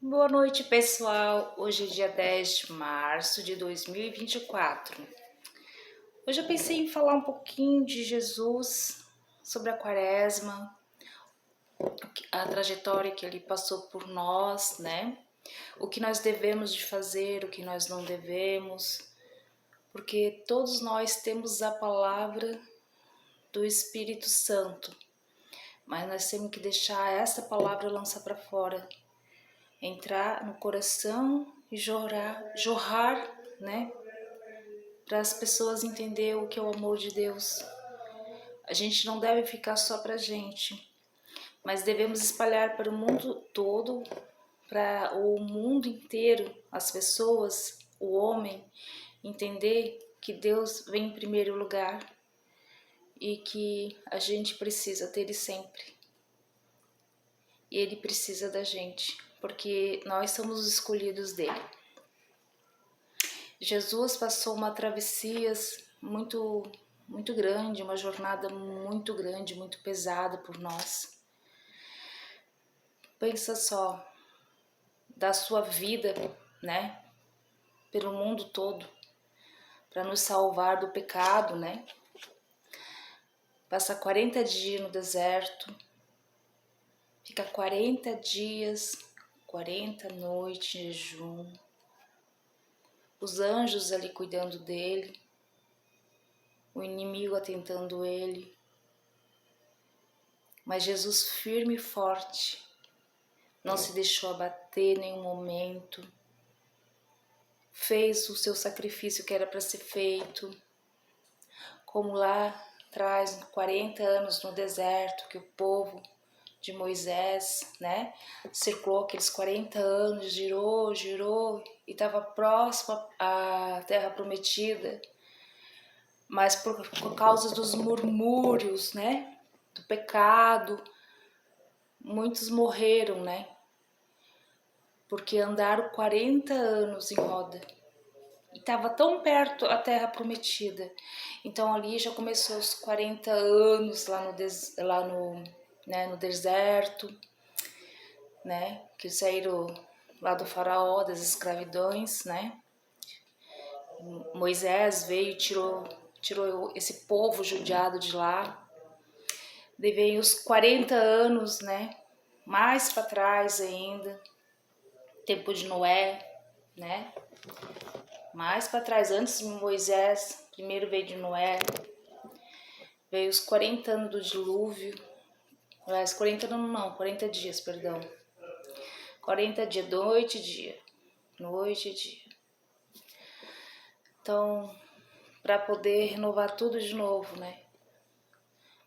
Boa noite, pessoal. Hoje é dia 10 de março de 2024. Hoje eu pensei em falar um pouquinho de Jesus, sobre a Quaresma, a trajetória que ele passou por nós, né? O que nós devemos de fazer, o que nós não devemos, porque todos nós temos a palavra do Espírito Santo, mas nós temos que deixar essa palavra lançar para fora, entrar no coração e jorrar, né? Para as pessoas entenderem o que é o amor de Deus. A gente não deve ficar só para a gente, mas devemos espalhar para o mundo todo, para o mundo inteiro, as pessoas, o homem, entender que Deus vem em primeiro lugar e que a gente precisa dele sempre. E ele precisa da gente, porque nós somos os escolhidos dele. Jesus passou uma travessia muito grande, uma jornada muito grande, muito pesada por nós. Pensa só, da sua vida, né, pelo mundo todo, para nos salvar do pecado, né? Passa 40 dias no deserto, fica 40 dias, 40 noites em jejum, os anjos ali cuidando dele, o inimigo atentando ele, mas Jesus firme e forte, não se deixou abater em nenhum momento, fez o seu sacrifício que era para ser feito, como lá atrás, 40 anos no deserto, que o povo de Moisés, né, circulou aqueles 40 anos, girou e estava próximo à terra prometida, mas por causa dos murmúrios, né, do pecado, muitos morreram, né, porque andaram 40 anos em roda. E estava tão perto a terra prometida. Então ali já começou os 40 anos lá no deserto, né? Que saíram lá do faraó, das escravidões, né? Moisés veio e tirou esse povo judiado de lá. Daí veio os 40 anos, né? Mais para trás ainda, tempo de Noé, né? Mais para trás, antes de Moisés, primeiro veio de Noé, veio os 40 anos do dilúvio, 40 anos não, 40 dias, perdão. 40 dias, noite e dia, noite e dia. Então, para poder renovar tudo de novo, né?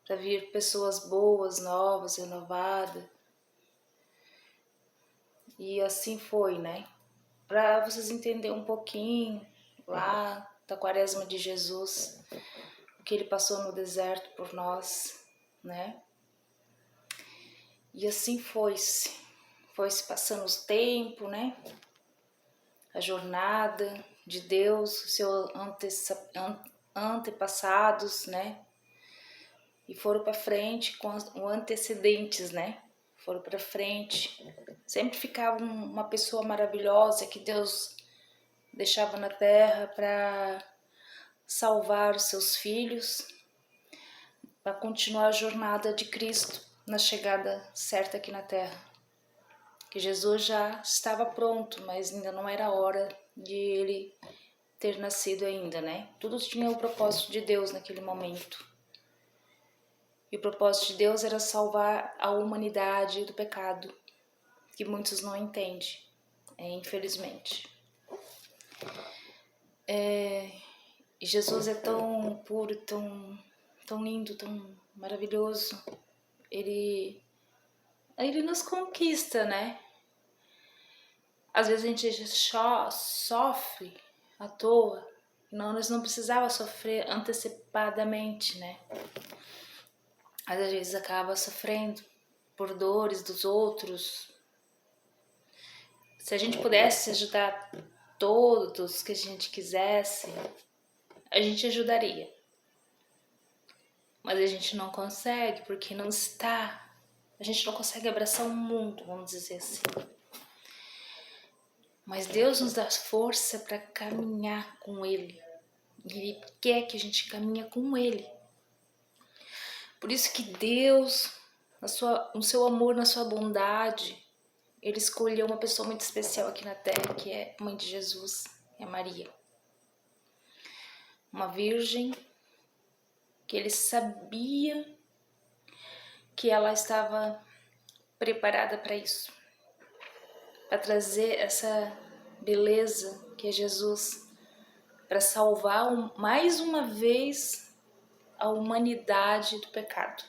Para vir pessoas boas, novas, renovadas. E assim foi, né? Para vocês entenderem um pouquinho lá da Quaresma de Jesus, o que ele passou no deserto por nós, né? E assim foi-se passando o tempo, né? A jornada de Deus, os seus antepassados, né? E foram para frente com os antecedentes, né? Foram para frente. Sempre ficava uma pessoa maravilhosa que Deus deixava na terra para salvar os seus filhos, para continuar a jornada de Cristo na chegada certa aqui na terra. Que Jesus já estava pronto, mas ainda não era a hora de ele ter nascido ainda, né? Tudo tinha o propósito de Deus naquele momento. E o propósito de Deus era salvar a humanidade do pecado, que muitos não entendem, infelizmente. E Jesus é tão puro, tão lindo, tão maravilhoso. Ele nos conquista, né? Às vezes a gente sofre à toa. Não, nós não precisava sofrer antecipadamente, né? Às vezes acaba sofrendo por dores dos outros. Se a gente pudesse ajudar todos que a gente quisesse, a gente ajudaria. Mas a gente não consegue, porque não está. A gente não consegue abraçar o mundo, vamos dizer assim. Mas Deus nos dá força para caminhar com Ele. Ele quer que a gente caminhe com Ele. Por isso que Deus, no seu amor, na sua bondade, Ele escolheu uma pessoa muito especial aqui na Terra, que é a mãe de Jesus, é Maria. Uma virgem que Ele sabia que ela estava preparada para isso. Para trazer essa beleza que é Jesus, para salvar mais uma vez a humanidade do pecado.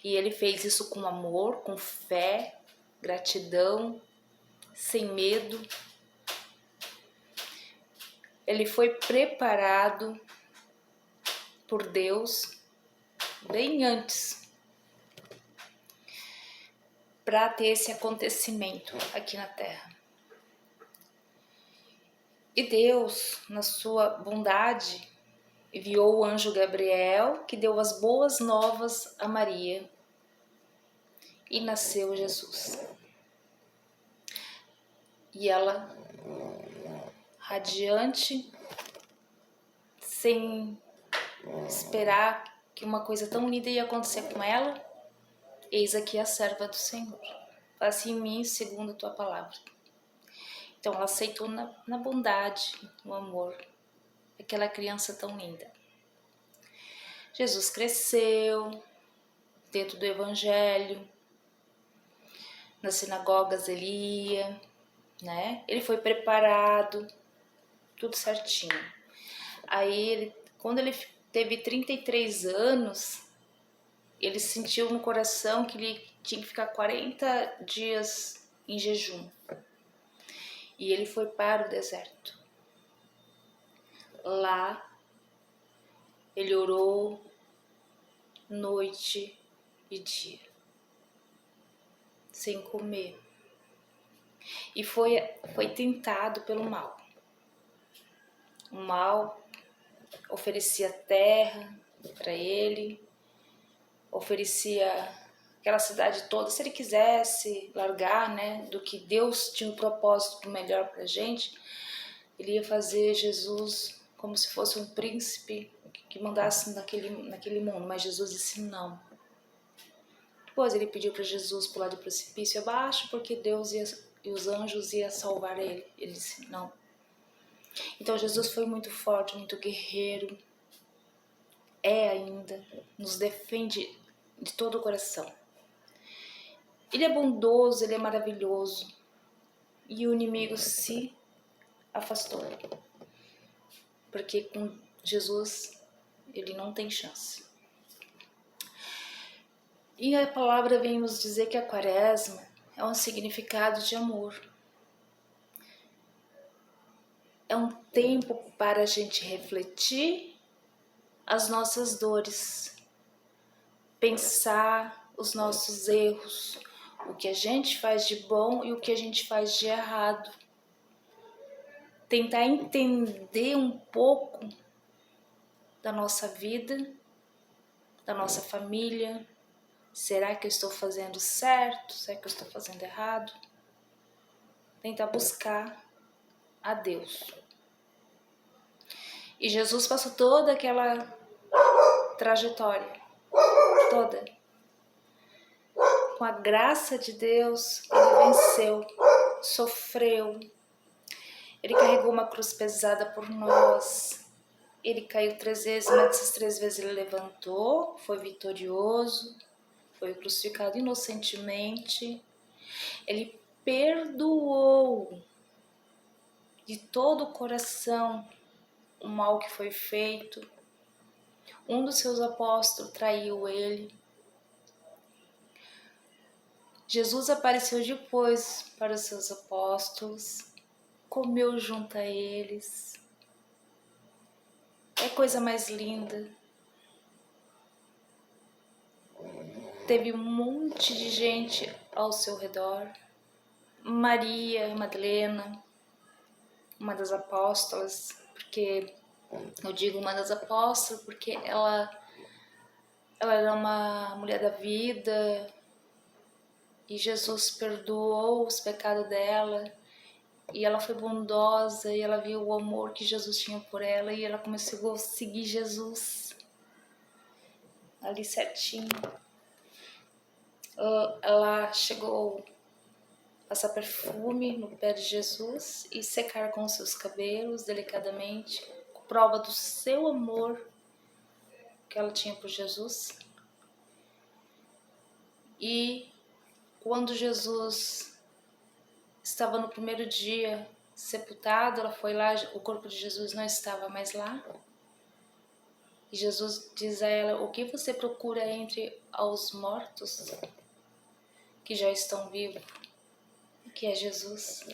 E Ele fez isso com amor, com fé, gratidão, sem medo. Ele foi preparado por Deus bem antes para ter esse acontecimento aqui na Terra. E Deus, na sua bondade, enviou o anjo Gabriel, que deu as boas novas a Maria, e nasceu Jesus. E ela, radiante, sem esperar que uma coisa tão linda ia acontecer com ela, eis aqui a serva do Senhor, faça em mim segundo a tua palavra. Então ela aceitou na bondade, no amor, aquela criança tão linda. Jesus cresceu dentro do Evangelho, nas sinagogas ele ia, né? Ele foi preparado, tudo certinho. Aí, quando ele teve 33 anos, ele sentiu no coração que ele tinha que ficar 40 dias em jejum. E ele foi para o deserto. Lá, ele orou noite e dia, sem comer. E foi tentado pelo mal. O mal oferecia terra para ele, oferecia aquela cidade toda, se ele quisesse largar, né, do que Deus tinha um propósito melhor pra gente, ele ia fazer Jesus como se fosse um príncipe que mandasse naquele mundo, mas Jesus disse não. Depois ele pediu para Jesus pular do precipício abaixo, porque Deus e os anjos iam salvar ele. Ele disse não. Então Jesus foi muito forte, muito guerreiro, é ainda, nos defende de todo o coração. Ele é bondoso, ele é maravilhoso, e o inimigo se afastou, porque com Jesus ele não tem chance. E a palavra vem nos dizer que a quaresma é um significado de amor. É um tempo para a gente refletir as nossas dores, pensar os nossos erros, o que a gente faz de bom e o que a gente faz de errado. Tentar entender um pouco da nossa vida, da nossa família. Será que eu estou fazendo certo? Será que eu estou fazendo errado? Tentar buscar a Deus. E Jesus passou toda aquela trajetória, toda. Com a graça de Deus, ele venceu, sofreu. Ele carregou uma cruz pesada por nós. Ele caiu 3 vezes, mas dessas 3 vezes ele levantou, foi vitorioso, foi crucificado inocentemente. Ele perdoou de todo o coração o mal que foi feito. Um dos seus apóstolos traiu ele. Jesus apareceu depois para os seus apóstolos, comeu junto a eles. É coisa mais linda. Teve um monte de gente ao seu redor. Maria Madalena, uma das apóstolas, porque eu digo uma das apóstolas porque ela era uma mulher da vida e Jesus perdoou os pecados dela E ela foi bondosa e ela viu o amor que Jesus tinha por ela e ela começou a seguir Jesus ali certinho. Ela chegou a passar perfume no pé de Jesus e secar com seus cabelos delicadamente, prova do seu amor que ela tinha por Jesus. E quando Jesus estava no primeiro dia sepultado, ela foi lá, o corpo de Jesus não estava mais lá. E Jesus diz a ela: o que você procura entre os mortos que já estão vivos? Que é Jesus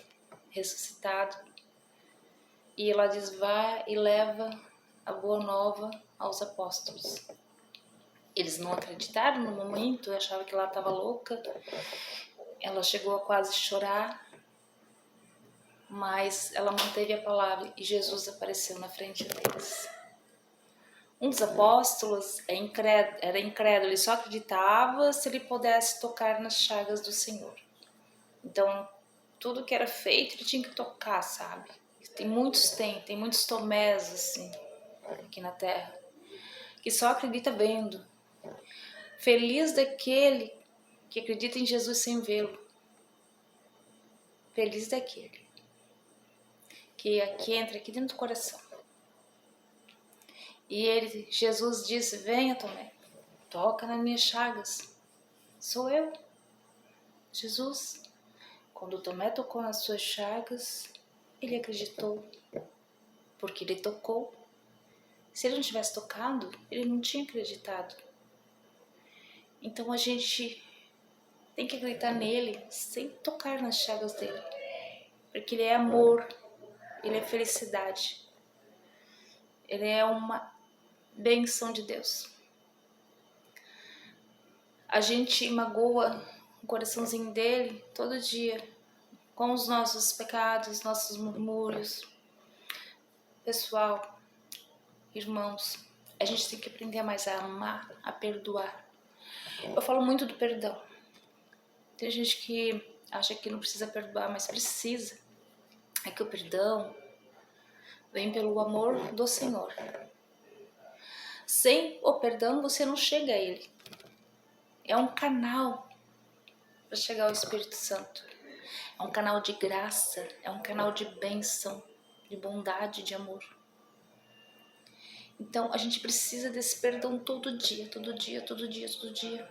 ressuscitado. E ela diz: vá e leva a boa nova aos apóstolos. Eles não acreditaram no momento, achavam que ela estava louca. Ela chegou a quase chorar, mas ela manteve a palavra e Jesus apareceu na frente deles. Um dos apóstolos era incrédulo, ele só acreditava se ele pudesse tocar nas chagas do Senhor. Então, tudo que era feito, ele tinha que tocar, sabe? Tem muitos Tomés, assim, aqui na Terra, que só acredita vendo. Feliz daquele que acredita em Jesus sem vê-lo. Feliz daquele que entra aqui dentro do coração. E Jesus disse: venha, Tomé, toca nas minhas chagas. Sou eu, Jesus. Quando Tomé tocou nas suas chagas, ele acreditou, porque ele tocou. Se ele não tivesse tocado, ele não tinha acreditado. Então a gente tem que acreditar nele sem tocar nas chagas dele, porque ele é amor, ele é felicidade, ele é uma bênção de Deus. A gente magoa o coraçãozinho dele todo dia com os nossos pecados, nossos murmúrios. Pessoal, irmãos, a gente tem que aprender mais a amar, a perdoar. Eu falo muito do perdão. Tem gente que acha que não precisa perdoar, mas precisa. É que o perdão vem pelo amor do Senhor. Sem o perdão você não chega a Ele. É um canal para chegar ao Espírito Santo. É um canal de graça, é um canal de bênção, de bondade, de amor. Então a gente precisa desse perdão todo dia, todo dia, todo dia, todo dia.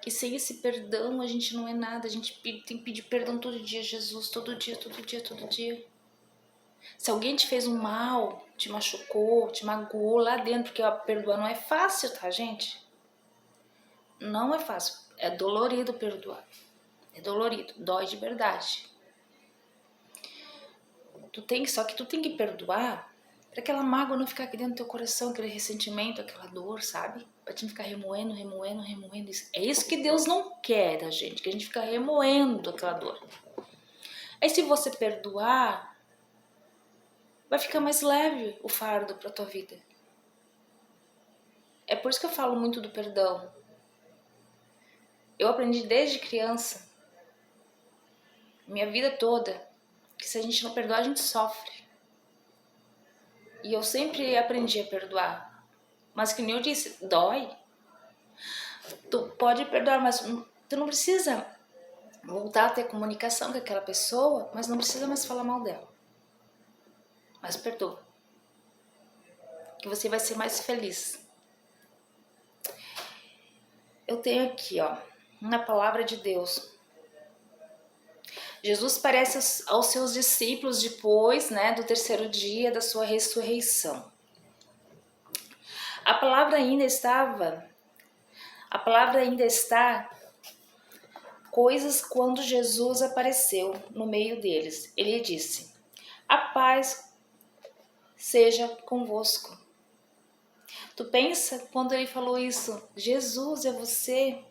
E sem esse perdão a gente não é nada, a gente tem que pedir perdão todo dia, Jesus, todo dia, todo dia, todo dia. Se alguém te fez um mal, te machucou, te magoou lá dentro, porque perdoar não é fácil, tá, gente? Não é fácil, é dolorido perdoar. É dolorido, dói de verdade. Só que tu tem que perdoar para aquela mágoa não ficar aqui dentro do teu coração, aquele ressentimento, aquela dor, sabe? Pra te ficar remoendo. É isso que Deus não quer da gente, que a gente fica remoendo aquela dor. Aí se você perdoar, vai ficar mais leve o fardo pra tua vida. É por isso que eu falo muito do perdão. Eu aprendi desde criança, minha vida toda, que se a gente não perdoar, a gente sofre. E eu sempre aprendi a perdoar. Mas que nem eu disse, dói. Tu pode perdoar, mas tu não precisa voltar a ter comunicação com aquela pessoa, mas não precisa mais falar mal dela. Mas perdoa. Que você vai ser mais feliz. Eu tenho aqui, ó, na palavra de Deus. Jesus parece aos seus discípulos depois, né, do terceiro dia da sua ressurreição. A palavra ainda está coisas quando Jesus apareceu no meio deles. Ele disse: a paz seja convosco. Tu pensa quando ele falou isso, Jesus é você?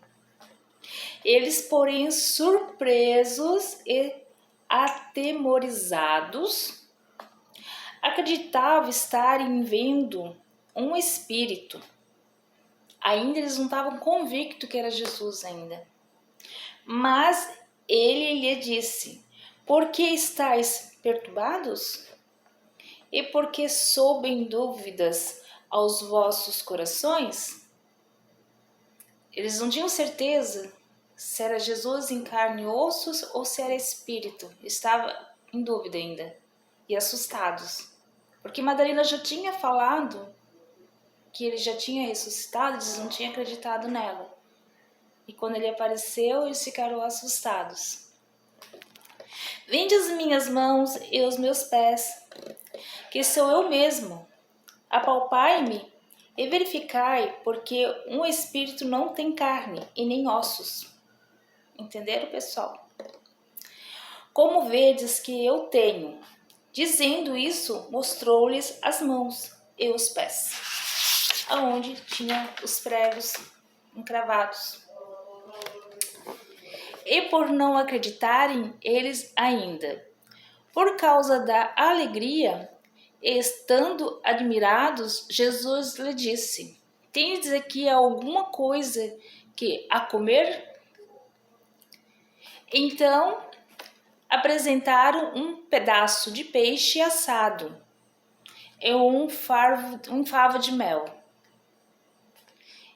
Eles, porém, surpresos e atemorizados, acreditavam estarem vendo um espírito. Ainda eles não estavam convictos que era Jesus ainda. Mas ele lhe disse: Por que estáis perturbados? E por que sobem dúvidas aos vossos corações? Eles não tinham certeza se era Jesus em carne e ossos ou se era espírito. Estava em dúvida ainda e assustados. Porque Madalena já tinha falado que ele já tinha ressuscitado, eles não tinham acreditado nela. E quando ele apareceu, eles ficaram assustados. Vinde as minhas mãos e os meus pés, que sou eu mesmo. Apalpai-me e verificai, porque um espírito não tem carne e nem ossos. Entenderam, pessoal? Como vedes que eu tenho? Dizendo isso, mostrou-lhes as mãos e os pés, aonde tinha os pregos encravados. E por não acreditarem eles ainda, por causa da alegria, estando admirados, Jesus lhe disse: tendes aqui alguma coisa que a comer? Então apresentaram um pedaço de peixe assado e um favo de mel.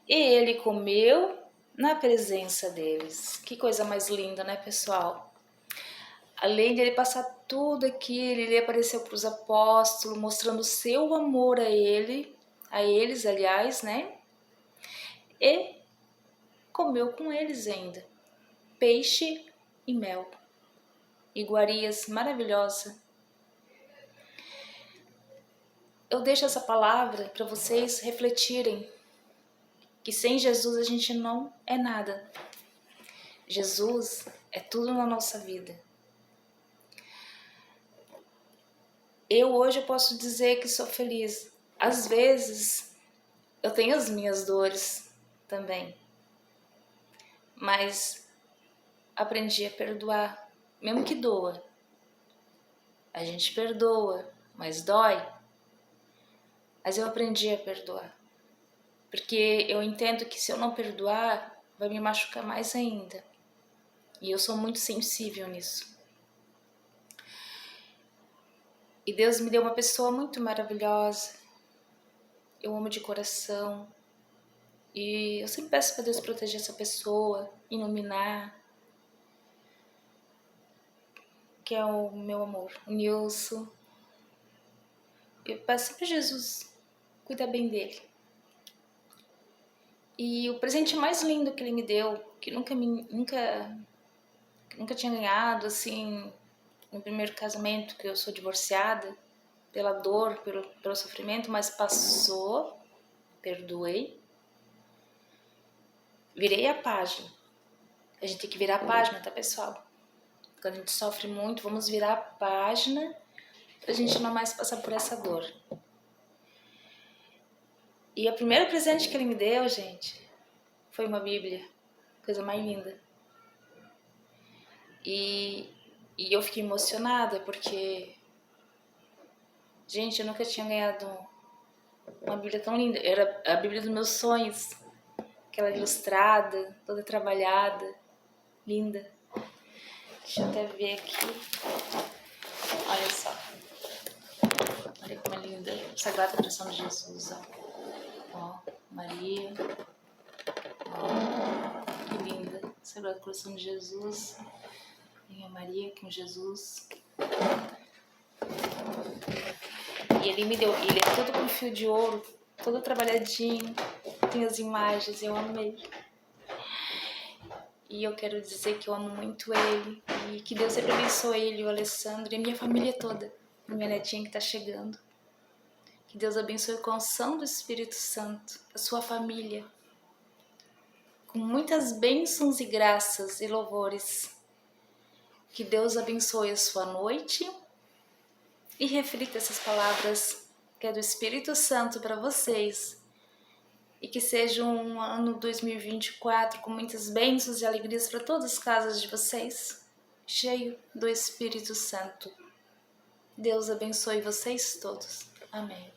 E ele comeu na presença deles. Que coisa mais linda, né, pessoal? Além de ele passar tudo aquilo, ele apareceu para os apóstolos, mostrando seu amor a eles, aliás, né? E comeu com eles ainda peixe e mel, iguarias maravilhosa. Eu deixo essa palavra para vocês refletirem que sem Jesus a gente não é nada. Jesus é tudo na nossa vida. Eu hoje posso dizer que sou feliz. Às vezes eu tenho as minhas dores também, mas aprendi a perdoar, mesmo que doa. A gente perdoa, mas dói. Mas eu aprendi a perdoar, porque eu entendo que se eu não perdoar, vai me machucar mais ainda. E eu sou muito sensível nisso. E Deus me deu uma pessoa muito maravilhosa. Eu amo de coração. E eu sempre peço para Deus proteger essa pessoa, iluminar. Que é o meu amor, o Nilson. Eu peço para Jesus cuidar bem dele. E o presente mais lindo que ele me deu, que nunca tinha ganhado, assim, no primeiro casamento, que eu sou divorciada, pela dor, pelo sofrimento, mas passou, perdoei, virei a página. A gente tem que virar a página, tá, pessoal? Quando a gente sofre muito, vamos virar a página pra gente não mais passar por essa dor. E o primeiro presente que ele me deu, gente, foi uma Bíblia, coisa mais linda. E eu fiquei emocionada porque, gente, eu nunca tinha ganhado uma Bíblia tão linda. Era a Bíblia dos meus sonhos, aquela ilustrada, toda trabalhada, linda. Deixa eu até ver aqui. Olha só. Olha como é linda. Sagrada Coração de Jesus, ó. Maria. Ó, que linda. Sagrado Coração de Jesus. Minha Maria com Jesus. E ele me deu. Ele é todo com fio de ouro, todo trabalhadinho. Tem as imagens, eu amei. E eu quero dizer que eu amo muito ele. E que Deus sempre abençoe ele, o Alessandro e a minha família toda. A minha netinha que tá chegando. Que Deus abençoe com a unção do Espírito Santo, a sua família. Com muitas bênçãos e graças e louvores. Que Deus abençoe a sua noite. E reflita essas palavras que é do Espírito Santo para vocês. E que seja um ano 2024 com muitas bênçãos e alegrias para todas as casas de vocês, cheio do Espírito Santo. Deus abençoe vocês todos. Amém.